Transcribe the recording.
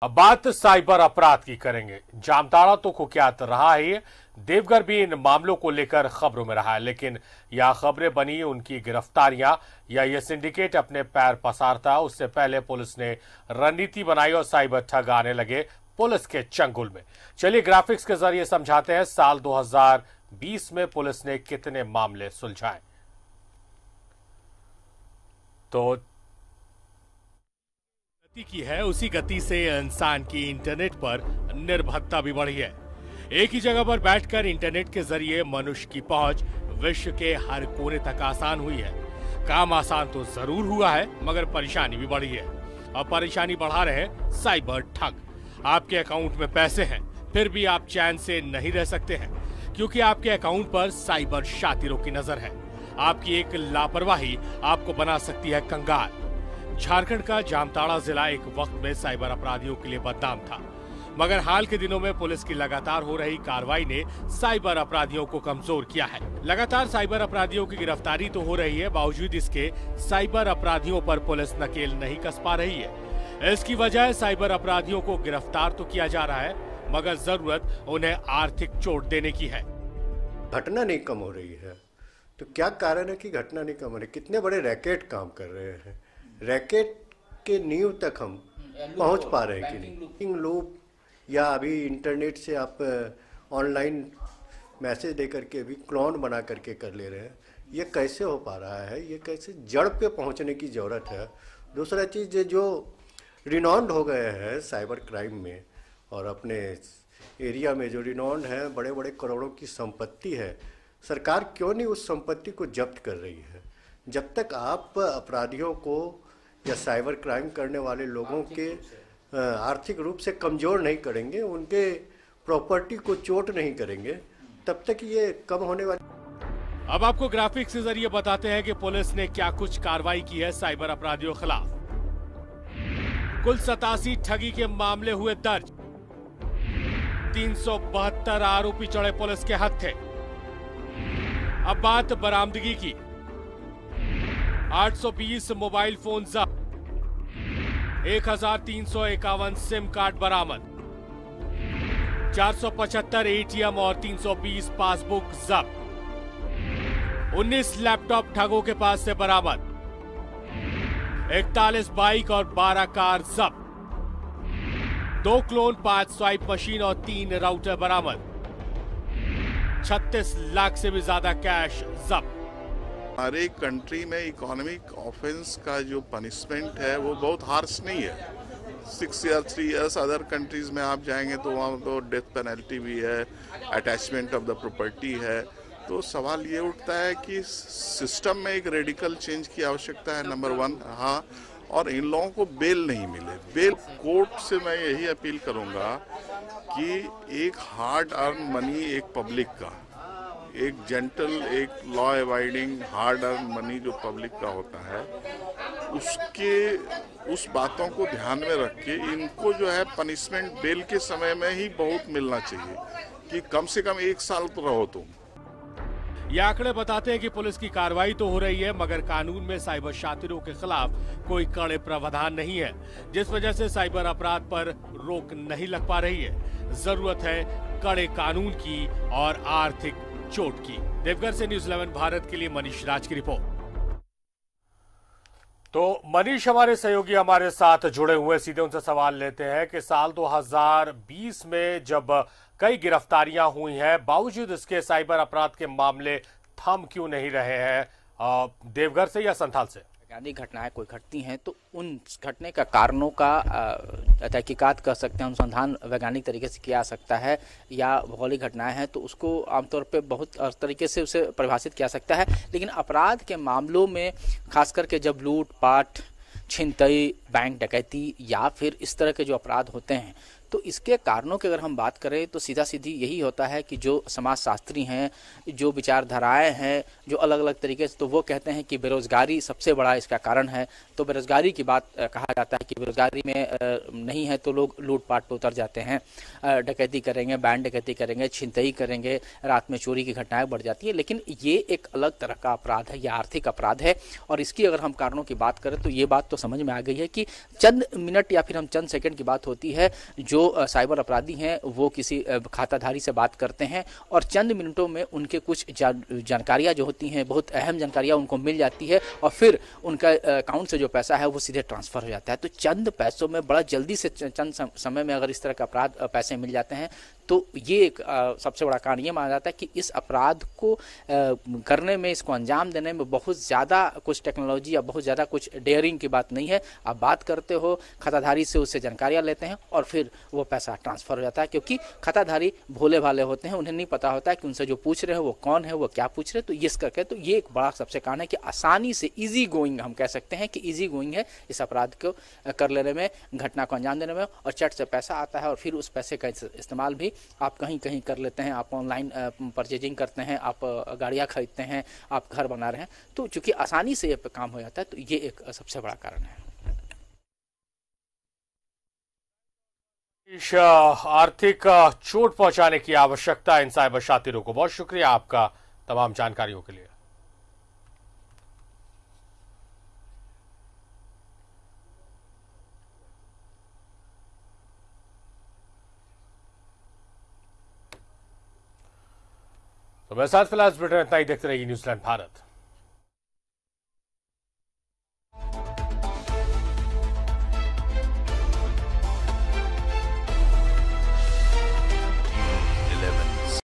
अब बात साइबर अपराध की करेंगे। जामताड़ा तो कुख्यात रहा है, देवघर भी इन मामलों को लेकर खबरों में रहा है, लेकिन यह खबरें बनी उनकी गिरफ्तारियां या ये सिंडिकेट अपने पैर पसारता उससे पहले पुलिस ने रणनीति बनाई और साइबर ठग आने लगे पुलिस के चंगुल में। चलिए ग्राफिक्स के जरिए समझाते हैं साल 2020 में पुलिस ने कितने मामले सुलझाए। तो की है उसी गति से इंसान की इंटरनेट पर निर्भरता भी बढ़ी है। एक ही जगह पर बैठकर इंटरनेट के जरिए मनुष्य की पहुंच विश्व के हर कोने तक आसान हुई है। काम आसान तो जरूर हुआ है, मगर परेशानी भी बढ़ी है। अब परेशानी बढ़ा रहे साइबर ठग। आपके अकाउंट में पैसे हैं, फिर भी आप चैन से नहीं रह सकते हैं, क्योंकि आपके अकाउंट पर साइबर शातिरों की नजर है। आपकी एक लापरवाही आपको बना सकती है कंगाल। झारखंड का जामताड़ा जिला एक वक्त में साइबर अपराधियों के लिए बदनाम था, मगर हाल के दिनों में पुलिस की लगातार हो रही कार्रवाई ने साइबर अपराधियों को कमजोर किया है। लगातार साइबर अपराधियों की गिरफ्तारी तो हो रही है, बावजूद इसके साइबर अपराधियों पर पुलिस नकेल नहीं कस पा रही है। इसकी वजह साइबर अपराधियों को गिरफ्तार तो किया जा रहा है, मगर जरूरत उन्हें आर्थिक चोट देने की है। घटना नहीं कम हो रही है, तो क्या कारण है कि घटना नहीं कम हो रही? कितने बड़े रैकेट काम कर रहे हैं, रैकेट के नींव तक हम पहुंच पा रहे हैं कि नहीं? लूप या अभी इंटरनेट से आप ऑनलाइन मैसेज दे करके भी क्लोन बना करके कर ले रहे हैं। ये कैसे हो पा रहा है? ये कैसे जड़ पे पहुंचने की ज़रूरत है। दूसरा चीज़ जो रिनॉन्ड हो गए हैं साइबर क्राइम में और अपने एरिया में जो रिनॉन्ड है, बड़े बड़े करोड़ों की संपत्ति है, सरकार क्यों नहीं उस संपत्ति को जब्त कर रही है? जब तक आप अपराधियों को या साइबर क्राइम करने वाले लोगों के आर्थिक रूप से कमज़ोर नहीं करेंगे, उनके प्रॉपर्टी को चोट नहीं करेंगे, तब तक ये कम होने वाली। अब आपको ग्राफिक्स के जरिए बताते हैं कि पुलिस ने क्या कुछ कार्रवाई की है साइबर अपराधियों के खिलाफ। कुल 87 ठगी के मामले हुए दर्ज, 372 आरोपी चढ़े पुलिस के हत्थे। अब बात बरामदगी की। 820 मोबाइल फोन जब्त, 1351 सिम कार्ड बरामद, 475 एटीएम और 320 पासबुक जब्त, 19 लैपटॉप ठगों के पास से बरामद, 41 बाइक और 12 कार जब्त, 2 क्लोन, 5 स्वाइप मशीन और 3 राउटर बरामद, 36 लाख से भी ज्यादा कैश जब्त। हमारे कंट्री में इकोनॉमिक ऑफेंस का जो पनिशमेंट है वो बहुत हार्श नहीं है। 6 ईयर 3 ईयर्स अदर कंट्रीज में आप जाएंगे तो वहाँ तो डेथ पेनल्टी भी है, अटैचमेंट ऑफ द प्रॉपर्टी है। तो सवाल ये उठता है कि सिस्टम में एक रेडिकल चेंज की आवश्यकता है, नंबर 1। हाँ, और इन लोगों को बेल नहीं मिले। बेल कोर्ट से मैं यही अपील करूँगा कि एक हार्ड अर्न मनी एक पब्लिक का, एक जेंटल, एक law avoiding hard earn money जो पब्लिक का होता है, उस बातों को ध्यान में रख के इनको जो है पनिशमेंट बेल के समय में ही बहुत मिलना चाहिए कि कम से कम 1 साल तो रहो तुम। ये आंकड़े बताते हैं कि पुलिस की कार्रवाई तो हो रही है, मगर कानून में साइबर शातिरों के खिलाफ कोई कड़े प्रावधान नहीं है, जिस वजह से साइबर अपराध पर रोक नहीं लग पा रही है। जरूरत है कड़े कानून की और आर्थिक चोट की। देवघर से न्यूज़ 11 भारत के लिए मनीष राज की रिपोर्ट। तो मनीष हमारे सहयोगी हमारे साथ जुड़े हुए, सीधे उनसे सवाल लेते हैं कि साल 2020 में जब कई गिरफ्तारियां हुई हैं, बावजूद इसके साइबर अपराध के मामले थम क्यों नहीं रहे हैं देवघर से या संथाल से? वैज्ञानिक घटनाएं कोई घटती हैं तो उन घटने का कारणों का तहकीकात कर सकते हैं, अनुसंधान वैज्ञानिक तरीके से किया जा सकता है, या भौगोलिक घटनाएं हैं तो उसको आमतौर पे बहुत तरीके से उसे परिभाषित किया सकता है। लेकिन अपराध के मामलों में खास करके जब लूट पाट, छिनतई, बैंक डकैती या फिर इस तरह के जो अपराध होते हैं, तो इसके कारणों की अगर हम बात करें तो सीधा सीधी यही होता है कि जो समाजशास्त्री हैं, जो विचारधाराएं हैं, जो अलग अलग तरीके से, तो वो कहते हैं कि बेरोजगारी सबसे बड़ा इसका कारण है। तो बेरोजगारी की बात कहा जाता है कि बेरोजगारी में नहीं है तो लोग लूटपाट पे उतर जाते हैं, डकैती करेंगे, बैंक डकैती करेंगे, छिनतई करेंगे, रात में चोरी की घटनाएं बढ़ जाती है। लेकिन ये एक अलग तरह का अपराध है, यह आर्थिक अपराध है। और इसकी अगर हम कारणों की बात करें तो ये बात तो तो समझ में आ गई है कि चंद मिनट या फिर हम चंद सेकंड की बात होती है, जो साइबर अपराधी हैं वो किसी खाताधारी से बात करते हैं और चंद मिनटों में उनके कुछ जानकारियां जो होती हैं, बहुत अहम जानकारियां उनको मिल जाती है और फिर उनका अकाउंट से जो पैसा है वो सीधे ट्रांसफर हो जाता है। तो चंद पैसों में बड़ा जल्दी से चंद समय में अगर इस तरह का अपराध पैसे मिल जाते हैं तो ये एक सबसे बड़ा कारण ये माना जाता है कि इस अपराध को करने में, इसको अंजाम देने में बहुत ज़्यादा कुछ टेक्नोलॉजी या बहुत ज़्यादा कुछ डेयरिंग की बात नहीं है। आप बात करते हो खाताधारी से, उससे जानकारियां लेते हैं और फिर वो पैसा ट्रांसफ़र हो जाता है, क्योंकि खाताधारी भोले भाले होते हैं, उन्हें नहीं पता होता है कि उनसे जो पूछ रहे हैं वो कौन है, वो क्या पूछ रहे हैं। तो ये करके तो ये एक बड़ा सबसे कारण है कि आसानी से ईजी गोइंग, हम कह सकते हैं कि ईजी गोइंग है इस अपराध को कर लेने में, घटना को अंजाम देने में, और चट से पैसा आता है और फिर उस पैसे का इस्तेमाल भी आप कहीं कहीं कर लेते हैं। आप ऑनलाइन परचेजिंग करते हैं, आप गाड़ियां खरीदते हैं, आप घर बना रहे हैं, तो चूंकि आसानी से ये काम हो जाता है तो ये एक सबसे बड़ा कारण है। आर्थिक चोट पहुंचाने की आवश्यकता इन साइबर शातिरों को। बहुत शुक्रिया आपका तमाम जानकारियों के लिए। तो मेरे साथ फिलहाल इतना ही। देखते रहिए न्यूजीलैंड भारत।